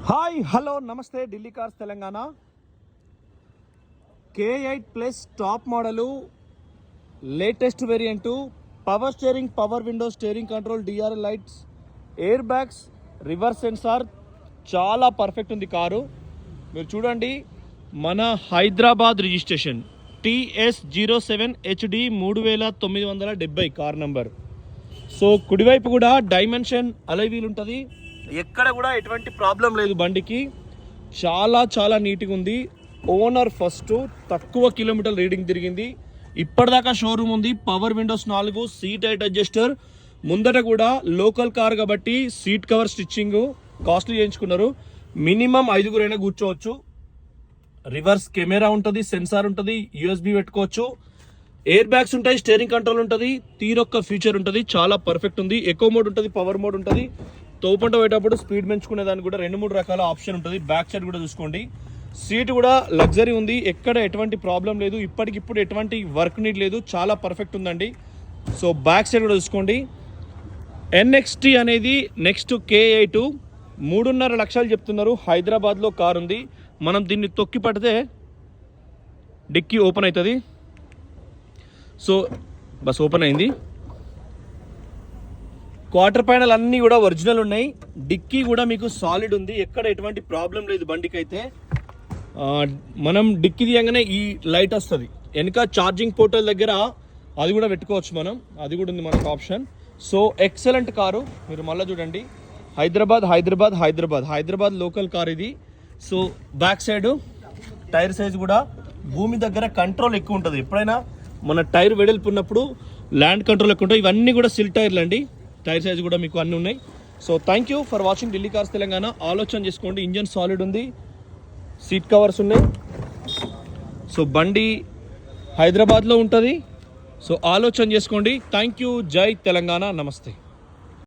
Hi hello నమస్తే Delhi cars Telangana K8 plus top model latest variant power steering power window steering control DRL lights air bags reverse censor చాలా perfect ఉంది car. మీరు చూడండి, మన Hyderabad registration TS07HD 3970 car number. So కుడివైపు కూడా dimension అలై wheel ఉంటుంది. ఎక్కడ కూడా ఎటువంటి ప్రాబ్లం లేదు, బండికి చాలా చాలా నీట్గా ఉంది. ఓనర్ ఫస్ట్ తక్కువ కిలోమీటర్ రీడింగ్ తిరిగింది. ఇప్పటిదాకా షోరూమ్ ఉంది. Power Windows 4, seat height adjuster, ముందట కూడా లోకల్ కార్ కాబట్టి సీట్ కవర్ స్టిచ్చింగ్ కాస్ట్లీ చేయించుకున్నారు. మినిమం 5గురైనా కూర్చోవచ్చు. రివర్స్ కెమెరా ఉంటుంది, సెన్సార్ ఉంటుంది, USB పెట్టుకోవచ్చు, ఎయిర్ బ్యాగ్స్ ఉంటాయి, స్టీరింగ్ కంట్రోల్ ఉంటుంది, తీరొక్క ఫీచర్ ఉంటుంది. చాలా పర్ఫెక్ట్ ఉంది. ఎకో మోడ్ ఉంటుంది, పవర్ మోడ్ ఉంటుంది. తోపంట పోయేటప్పుడు స్పీడ్ పెంచుకునే దానికి కూడా 2-3 రకాల ఆప్షన్ ఉంటుంది. బ్యాక్ సైడ్ కూడా చూసుకోండి. సీట్ కూడా లగ్జరీ ఉంది. ఎక్కడ ఎటువంటి ప్రాబ్లం లేదు. ఇప్పటికిప్పుడు ఎటువంటి వర్క్ నీడ్ లేదు. చాలా పర్ఫెక్ట్ ఉందండి. సో బ్యాక్ సైడ్ కూడా చూసుకోండి. NXT అనేది నెక్స్ట్ K8 3.5 లక్షలు చెప్తున్నారు. హైదరాబాద్లో కార్ ఉంది. మనం దీన్ని తొక్కి పడితే డిక్కీ ఓపెన్ అవుతుంది. సో బస్ ఓపెన్ అయింది. క్వార్టర్ ప్యానల్ అన్నీ కూడా ఒరిజినల్ ఉన్నాయి. డిక్కీ కూడా మీకు సాలిడ్ ఉంది. ఎక్కడ ఎటువంటి ప్రాబ్లం లేదు బండికి అయితే. మనం డిక్కీ తీయగానే ఈ లైట్ వస్తుంది. వెనక ఛార్జింగ్ పోర్టల్ దగ్గర అది కూడా పెట్టుకోవచ్చు మనం. అది కూడా ఉంది మనకు ఆప్షన్. So excellent car. మీరు మళ్ళీ చూడండి, హైదరాబాద్ లోకల్ కార్ ఇది. So back side tyre size కూడా భూమి దగ్గర కంట్రోల్ ఎక్కువ ఉంటుంది. ఎప్పుడైనా మన టైర్ వెడల్పు ఉన్నప్పుడు ల్యాండ్ కంట్రోల్ ఎక్కువ ఉంటుంది. ఇవన్నీ కూడా సిల్ టైర్లు అండి. టైర్ సైజ్ కూడా మీకు అన్నీ ఉన్నాయి. So thank you for watching Delhi cars Telangana. ఆలోచన చేసుకోండి, ఇంజన్ సాలిడ్ ఉంది, సీట్ కవర్స్ ఉన్నాయి. సో బండి హైదరాబాద్లో ఉంటుంది. సో ఆలోచన చేసుకోండి. Thank you. జై తెలంగాణ. నమస్తే.